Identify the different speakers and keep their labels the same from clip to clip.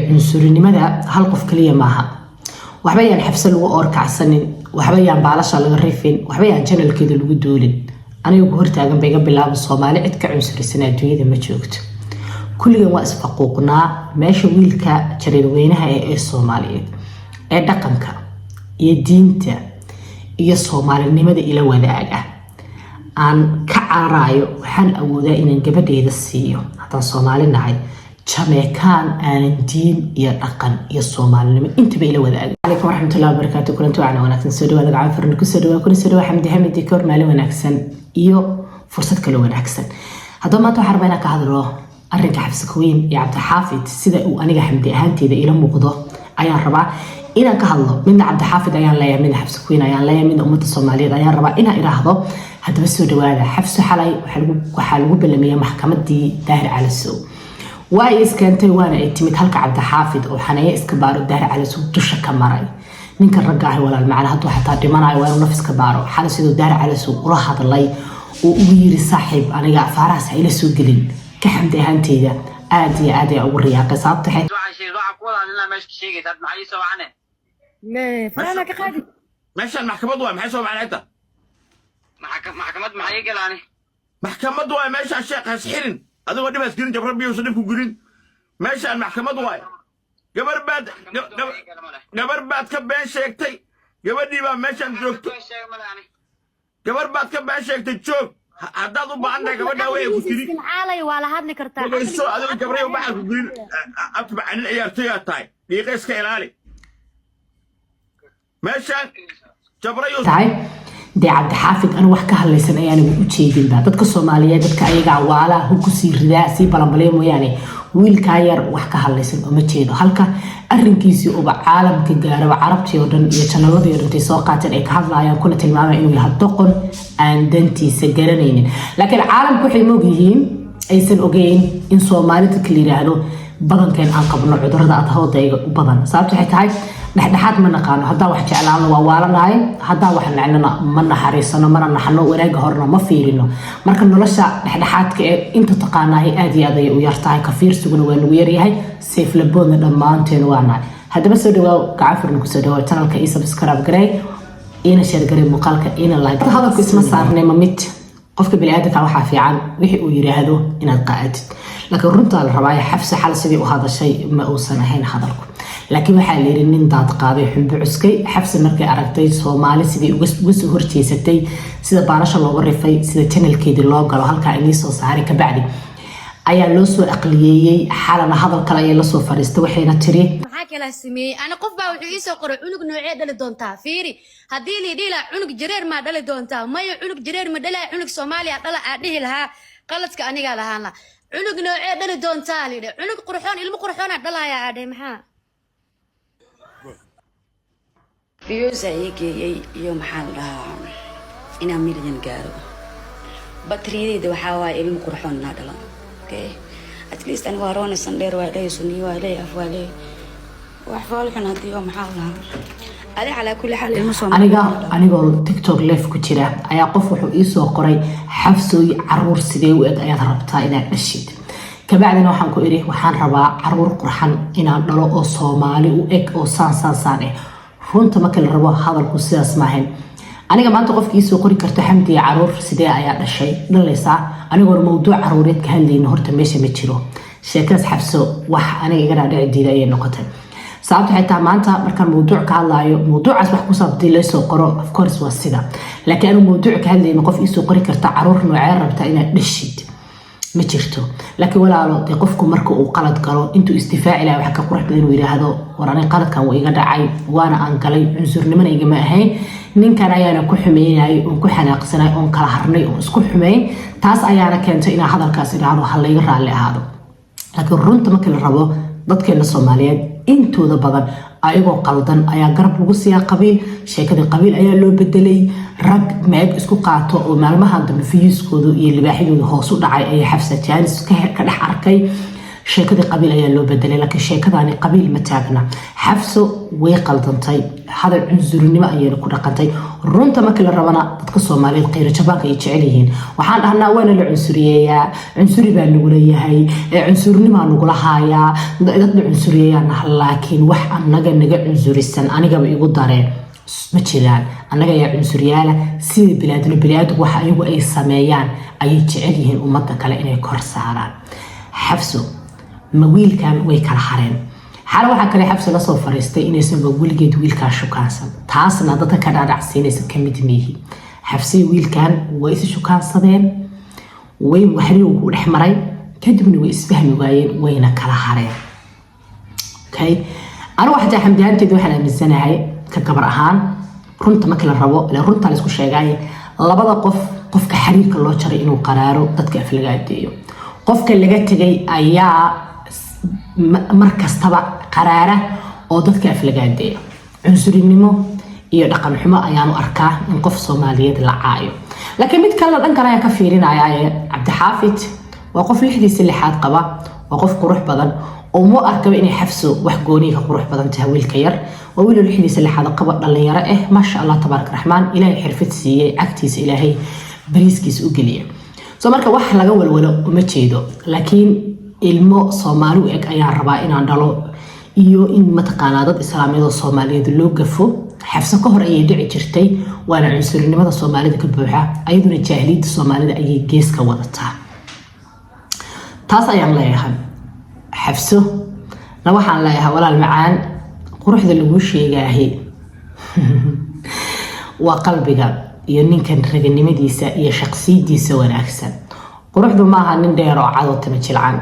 Speaker 1: cunsurinimada hal qof kaliya maaha waxba yaan xabsa lagu orkacsanin waxba yaan baalasha laga rifin waxba yaan channelkeeda lagu duulin anigu hortaagan bayga bilaabo Soomaali cid ka cunsurisana adduunyada ma joogto kulligan waa isfaquuqnaa meesha wiilka jareerweynaha ee Soomaaliyeed ee dhaqanka iyo diinta iyo Soomaalinimada ila wadaaga aan ka caraayo waxaan awoodaa inaan gabadheeda siiyo haddaan Soomaali nahay Jamaican aan diin iyo dhaqan iyo Soomaalinimo intaba ila wadaaga عليكم ورحمة الله وبركاته كلنتو عنا وناكسن سودوا هذا عن فرن كسودوا كل سودوا حمدي حمد ديكور مالي وناكسن إيو فرصة كله وناكسن هذا ما توحر بينك هذا الله أرنك حفص كوين يا عبد الحافظ سيدا وأنا حمدي هانتي إذا إلى مقضى أيان ربع إنا كهالله من عبد الحافظ أيان لا يمين حفص كوين أيان لا يمين أمة الصومالية أيان ربع إنا إلى هذا هذا بس سودوا هذا حفص حلاي وحلو بالمية محكمة دي داهر على السوق وايس كانتي وانا اتمت هلك عبد الحافظ او حنايه اسكبار الدهر على سوق دشا كمراي ninka ragga ah walaal macna haduu xataa dhimanayo waa nafis ka baaro xal sidoo daar cala suuq ula hadlay oo u yiri saaxiib aniga faraas ila soo gelin ka xamdi ahaanteyda aad iyo aad ay ugu riyaaqay sababta xid
Speaker 2: waxaan sheegay waxa ku wada inaa meesha sheegay dad maxay soo wacane
Speaker 3: ma farana ka qaadi
Speaker 4: meesha maxkamadu waa maxay soo wacnayta
Speaker 2: maxkamad maxay galaani
Speaker 4: maxkamadu waa meesha sheekhaas xirin adoo dhibaas gelin jabr biyo soo dhibku gelin meesha maxkamadu waa gabar baad ka been sheegtay gabadhii baa meeshan joogto gabar baad ka been sheegtay joog haddaad u baahantahay gabadha way ku tiri
Speaker 3: xaalay waa la hadli kartaa
Speaker 4: soo adoo gabaray u baahan ku gelin atba aan ciyaartay tahay dhiiqa iska ilaali meeshan jabrayo
Speaker 1: tahay دي عبد الحافظ أنا وحكي هالليسن يعني وجهي بعد تذكر الصومالية تذكر أي جوالا هو كسر رأسي بلامبليمو يعني ويل كاير وحكي هالليسن ومتشيدو هالك الرنكيسي وبع عالم كجارة وعربتي ودن يتناولوا يردون تساقات إيك هذا يعني كنا تلمامة إنه يهدقن عندنتي سجلنين لكن العالم كحي موجهين أيسن أوجين إن صومالي تكليره هلو بدن كان أنقبنا عذر ذا أتهو ضيق وبدن صارت حتى هاي نحن ما نقانو هذا واحد جعل الله ووالنا هاي هذا واحد نعننا من حريصنا من نحن ورق هرنا ما فيرينه مركن نلشة نحن حاتك أنت تقانا هي أدي أدي ويرتاح كفير سجون ويري هاي سيف لبون لما أنت نوانا هذا بس دوا كعفر نكسدوا ترى الكيسة بسكراب جري إنا شر جري مقالك إنا لايك هذا قسم صار نممت قفك بالعادة كواحد في عن وحي ويري هذا إن القائد لكن رنت على الرباية حفص حال سبي وهذا الشيء ما أوصلنا هين حضركم لكن waxaa la yiri nin daad qaaday xubbi cuskay xabsi markay aragtay Soomaali sidii ugu soo horjeesatay sida baalasha looga rifay sida channelkeedii loo galo halka ay soo saaray ka bacdi ayaa loo soo aqliyeeyay xalana hadal kale ay la soo fariistay waxayna tiri
Speaker 3: maxaa kala sameeyay ana qof baa wuxuu ii soo qoray cunug noocee dhali doontaa fiiri hadii la dhila cunug jareer ma dhali doontaa mayo cunug jareer ma dhalaa cunug Soomaaliya dhala aan dhihi lahaa qaladka aniga lahaana cunug noocee dhali doontaa liidha cunug qurxoon ilmo qurxoon dhalaya aadhay maxaa
Speaker 5: فيوزا يوم حالها إنا مليون قارو بطريدي دو حواي إلم قرحون نادلا okay at least أنا وارونا سندير وعلي سني وعلي أفوالي وأحوالكن هدي يوم حالها هذا على كل حال المصمم
Speaker 1: أنا قول تيك توك ليف كتيرة أيا قف وحقيسو قري حفصي عرور سيدي وإد أيا ربطها إلى الشيد كبعدنا وحن كويري وحن ربا عرور قرحن إنا نلو أو صومالي وإك أو سان runta ma kala rabo hadalku sidaas maahan aniga maanta qofkii soo qori karto xamdi caruur sidee ayaa dhashay dhalaysa anigoo mowduuc caruureed ka hadlayno horta meesha ma jiro sheekaas xabso wax aniga iga dhaadhici diiday ay noqotay sababta xitaa maanta markaan mowduuc ka hadlayo mowduucaas wax ku saabsan la soo qoro of course waa sida laakiin anigu mowduuc ka hadlayno qof ii soo qori karta caruur noocee rabta inaad dhashid ma jirto laakiin walaalo qofku marka uu qalad galo intuu istifaaci lahaa waxa ka qurux badan inuu yiraahdo warani qaladkan waa iga dhacay waana aan galay cunsurnimana igama ahayn ninkan ayaana ku xumeeyay oo ku xanaaqsanay oo kala harnay oo isku xumeeyay taas ayaana keentay in hadalkaas iraado hal laga raali ahaado laakiin runta marka la rabo dadkeena Soomaaliyeed intooda badan ayagoo qaldan ayaa garab lagu siyaa qabiil sheekada qabiil ayaa loo bedelay rag meeg isku qaato oo maalmaha dambe fiiskooda iyo libaaxidooda hoos u dhacay ay xafsa jaanis ka dhex arkay sheekadii qabiil ayaa loo bedelay laakiin sheekadaani qabiil ma taagna xafso way qaldantay hadal cunsurinimo ayayna ku dhaqantay runta markii la rabana dadka Soomaaliyeed qeyr jabaanka ay jecel yihiin waxaan dhahnaa waana la cunsuriyeeyaa cunsuri baa lagu leeyahay cunsurinimo lagu lahayaa dad cunsuriyeeyana laakiin wax anaga naga cunsurisan aniga igu dareen ma jiraan anaga yaa cunsuriyaala sida bilaadku waxa ayagu ay sameeyaan ay jecel yihiin ummadda kale inay kor saaraan xafso ma wiilkan way kala hareen xal waxa kale xabsi la soo fariistay inaysan wiligeed wiilka shukaansan taasna dadka ka dhaadhacsiinaysa kamid mihi xabsi wiilkan way is shukaansadeen way waxri ugu dhexmaray kadibna way isfahmi waayeen wayna kala hareen okay ana waxa xamdiyaanteedu waxaan aaminsanahay ka gabar ahaan runta marka la rabo la runta la isku sheegay labada qofka xiriirka loo jaray inuu qaraaro dadka aflagaadeeyo qofka laga tagay ayaa markastaba qaraara oo dadka aflagaadeeyo cunsurinimo iyo dhaqan xumo ayaan u arkaa in qof Soomaaliyeed la caayo laakiin mid kale dhan kale ka fiirinaya Cabdixaafid waa qof lixdiisa lixaad qaba waa qof qurux badan oo mu arkaba inay xafso wax gooniga qurux badan tahay wiilka yar oo wiil lixdiisa lixaad qaba dhalinyaro ma sha Allah tabaaraka raxmaan ilaahay xirfad siiyay agtiisa ilaahay bariiskiisa u geliya soo marka wax laga walwalo uma jeedo laakiin ilmo Soomaali eg ayaan rabaa inaan dhalo iyo in mataqaanaa dad Islaamiyada oo Soomaaliyeed loo gafo xafso ka hor ayay dhici jirtay waana cunsurinimada Soomaalida ka buuxa ayaduna jaahiliyada Soomaalida ayay gees ka wadataa taas ayaan leeyahay xafso la waxaan leeyahay walaal macaan quruxda lagu sheegaahay waa qalbiga iyo ninkan raganimadiisa iyo shakhsiyadiisa wanaagsan quruxdu maaha nin dheer oo cad oo tama jilcan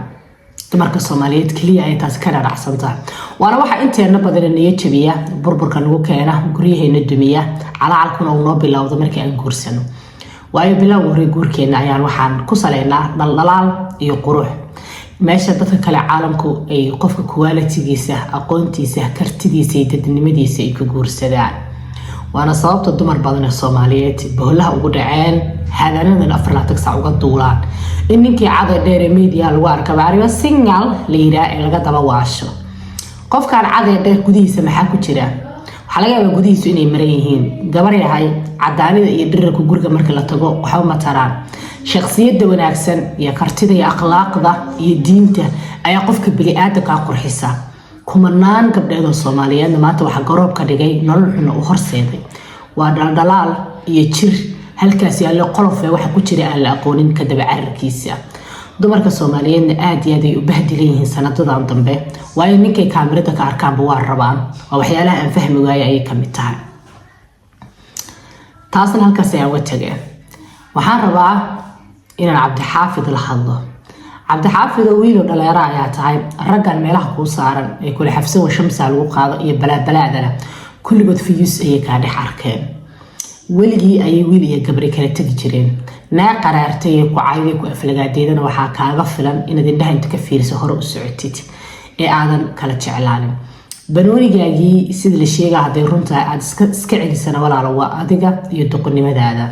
Speaker 1: dumarka Soomaaliyeed kaliya ay taas ka dhaacsantaa waana waxa inteena badan niyad jabiya burburka lagu keena guryaheena dumiya calaalkuna uu noo bilowdo markii aan guursano waayo bilowga guurkeena ayaan waxaan ku saleynaa dhalaal iyo qurux meesha dadka kale caalamku ay qofka quality-giisa aqoontiisa kartidiisa iyo dadnimadiisa ay ku guursadaan waana sababta dumar badan Soomaaliyeed boolaha ugu dhaceen hadanadan 4 saac uga duulaan in ninkii cad dheer media lagu arkay baariyo signal leeyahay ee laga daba waasho qofkan cad dheer gudihiisa maxaa ku jira waxa laga yaabaa gudihiisa inay maran yihiin gabar yahay cadaanida iyo dhirka guriga marka la tago waxa ma taraan shakhsiyadda wanaagsan iyo kartida iyo akhlaaqda iyo diinta ayaa qofka bini'aadamka qurxisa kumanaan gabdhood Soomaaliyeed maanta waxa garoob ka dhigay nolol xun oo horseeday waa dhaldhalaal iyo jir halkaas yaalo qolof waxa ku jira aan la aqoonin ka daba cararkiisa dumarka Soomaaliyeed aad iyo aad ay u bahdilayeen sanadadan dambe waayo ninkay kaamirada ka arkaan waa rabaan waa waxyaalaha aan fahmi waayay ay kamid tahay taasna halkaas ayaa wajigay waxaan rabaa inaan Cabdixaafid la hadlo Cabdixaafid oo wiil dhalinyaro ayaa tahay raggan meelaha ku saaran ee kula xafso oo shamsa lagu qaado iyo balaadana kulligood fiyus ay ka dhex arkeen weligii ay wiil iyo gabar kala tagi jireen naa qaraartay ku caayay ku aflagaadeedana waxa kaaga filan inaad indhaha inta ka fiirso hore u socotid ee aadan kala jeclaanin banoonigaagii sida la sheegay haday runta aad iska celisana walaalo waa adiga iyo doqonnimadaada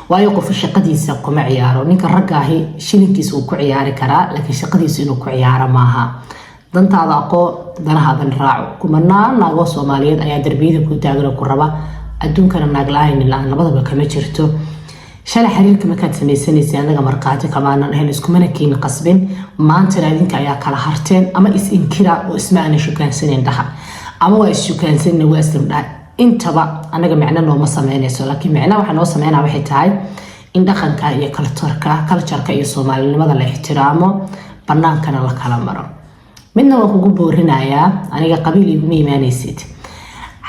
Speaker 1: waayo qof shaqadiisa kuma ciyaaro ninka ragaahi shilinkiisa uu ku ciyaari karaa laakiin shaqadiisa inuu ku ciyaaro maaha dantaada aqoon danahaadan raaco kumanaan naagoo Soomaaliyeed ayaa darbiyada ku taagan ku raba adduunkana naaglahayn ilaa labadaba kama jirto shala xiriirka markaad samaysanaysa anaga marqaati kamaanan ahayn isku mana keen qasbin maanta idinka ayaa kala harteen ama is inkira oo ismaana shukaansaneen dhaha ama waa is shukaansaneen waa isdhaa intaba anaga macna nooma sameynayso laakiin macna waxa noo sameynaa waxay tahay in dhaqanka iyo culture-ka iyo Soomaalinimada la ixtiraamo banaankana la kala maro midna waan kugu boorinayaa aniga qabiil iguma iimaanaysid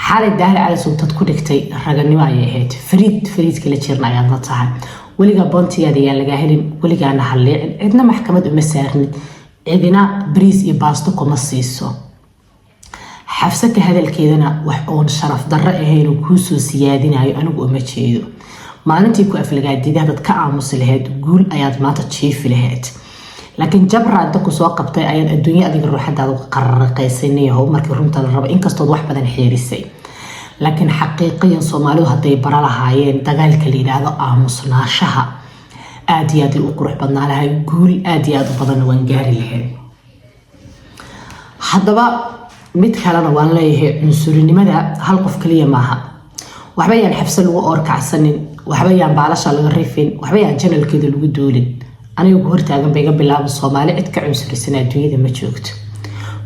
Speaker 1: xaalad daahir cali sultad ku dhigtay raganimo ay ahayd fariid kala jirna ayaad la tahay weliga boontiyaada ayaa laga helin weligaana halleecin cidna maxkamad uma saarnid cidina bariis iyo baasto kuma siiso xafsaka hadalkeedana wax oon sharaf darro ahayn oo ku soo siyaadinayo anigu uma jeedo maalintii ku aflagaadeeday dad ka aamus lahayd guul ayaad maanta jiifi lahayd laakiin jabra inta ku soo qabtay ayaad adduunyo adiga ruuxadaada qararqaysanayoo markii runta la rabo inkastoo wax badan xeerisay laakiin xaqiiqiyan Soomaalidu haday bara lahaayeen dagaalka la yiraahdo aamusnaashaha aad iyo aad u qurux badnaa lahay guul aad iyo aad u badan waan gaari lahayn haddaba mid kalena waan leeyahay cunsurinimada hal qof kaliya maaha waxba yaan xabsa lagu oorkacsanin waxba yaan baalasha laga rifin waxba yaan janalkeeda lagu duulin anigu hortaagan bay iga bilaabo Soomaali cid ka cunsurisan adduunyada ma joogto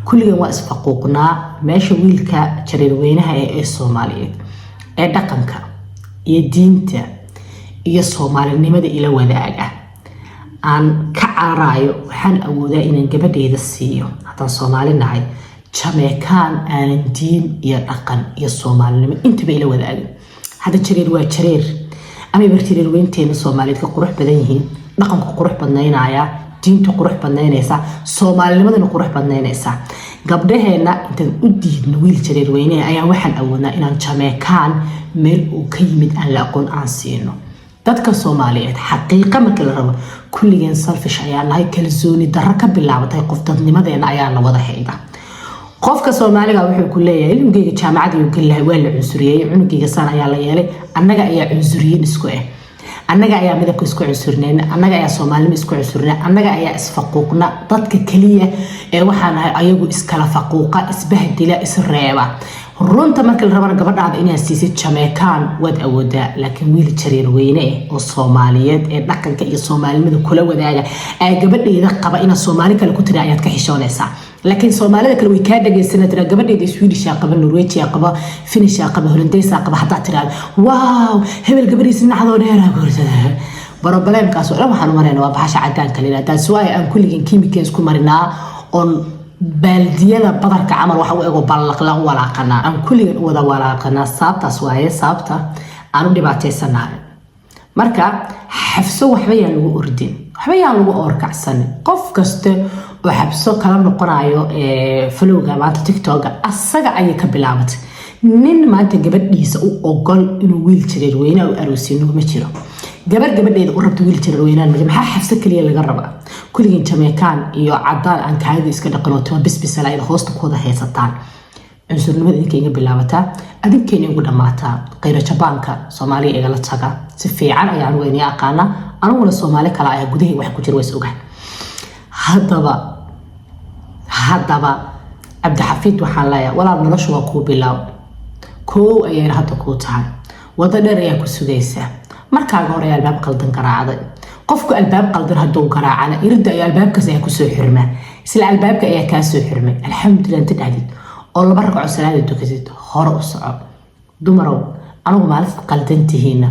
Speaker 1: kulligan waa isfaquuqnaa meesha wiilka jareer weynaha ee Soomaaliyeed ee dhaqanka iyo diinta iyo Soomaalinimada ila wadaaga aan ka caraayo waxaan awoodaa inaan gabadheeda siiyo haddaan Soomaali nahay Jamaican aan diin iyo dhaqan iyo Soomaalinimo intaba ila wadaaga hada jareer waa jareer ama bartireer weynteena Soomaaliyeed ka qurux badan yihiin dhaqanku qurux badnaynaya diintu qurux badnaynaysa Soomaalinimadana qurux badnaynaysa gabdhaheena intaan u diidno wiil jareer weynaha ayaa waxaan awoodnaa inaan Jamaican meel uu ka yimid aan la aqoon aan siino dadka Soomaaliyeed xaqiiqa marka la rabo kulligeen selfish ayaa nahay kalsooni darro ka bilaabatay qof dadnimadeena ayaa la wada hayda qofka Soomaaliga wuxuu ku leeyahay ilmigeyga jaamacada uu galay waa la cunsuriyay cunugeyga san ayaa la yeelay annaga ayaa cunsuriyeen isku annaga ayaa midabka isku cunsurneena annaga ayaa Soomaalnimo isku cunsurneena annaga ayaa isfaquuqna dadka kaliya ee waxaan ahay ayagu iskala faquuqa isbahdila isreeba runta marka la rabo gabadhaada inay siisid Jamaican wad awoodaa laakiin wiil jareer weyne oo Soomaaliyeed ee dhaqanka iyo Soomaalinimada kula wadaaga ay gabadheeda qaba ina Soomaali kale ku tiri ayaad ka xishoonaysaa laakiin Soomaalida kale way ka dhageysanaysaa gabadheeda Swedish qaba Norwegian qaba Finnish qaba Hollandaise qaba hatta tiraad wow hebel gabadhiisa nacdo dheeraa goortada problemkaas oo waxaan mareynaa waa bahasha cadaan kale taas waa aan kulligeen chemicals ku marinaa on baaldiyada badarka camal waxa uu eego ballaqla walaaqana aan kulligeen wada walaaqana sababtaas waaye sababta aan u dhibaataysanahay marka xafso waxba yaan lagu ordin waxba yaan lagu oorkacsan qof kasta oo xabso kala noqonayo flowga maanta TikTok asaga ay ka bilaabatay nin maanta gabadhiisa u ogol inuu wiil jareer weynaha u aroosino ma jiro gabadheeda u rabto wiil jareer weynaha maxaa xabso kaliya laga rabaa kulligeen Jamaican iyo cadaan aan kaadi iska dhaqanooto bisbisala ay hoosta ku wada haysataan cunsurnimada idinka bilaabataa adinkeena ugu dhamaataa qeyra Jabaanka Soomaaliya iga la taga si fiican ayaan weynii aqaana anuguna Soomaali kala ayaa gudahay wax ku jira way ogaan haddaba Cabdixafiid waxaan leeyahay walaal noloshu waa ku bilaaw koow ayay hadda ku tahay wada dheer ayaa ku sugaysaa markaaga hore albaab qaldan garaacday qofku albaab qaldan haduu garaacana irida ay albaabkaas ay ku soo xirmaa isla albaabka ayaa ka soo xirmay alxamdulillah inta dhadid oo laba ragco salaada dukasid hore u soco dumarow anigu maalinta qaldantihiina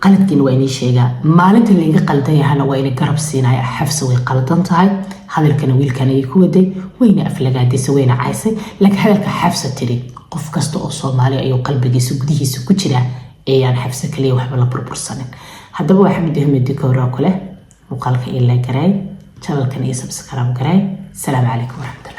Speaker 1: qaladkiina waa inii sheegaa maalinta laga qaldan yahana waa inay garab siinaya xafsa way qaldan tahay hadalkana wiilkan ay ku waday wayna aflagaadaysa wayna caysay laakiin hadalka xafsa tiri qof kasta oo Soomaali ayuu qalbigiisa gudihiisa ku jira ayaan xafsa kaliya waxba la burbursanin haddaba waa Xamid Ahmed Dikowra kule muuqaalka ila garay channelkan iyo subscribe garay. Assalamu alaykum warahmatullahi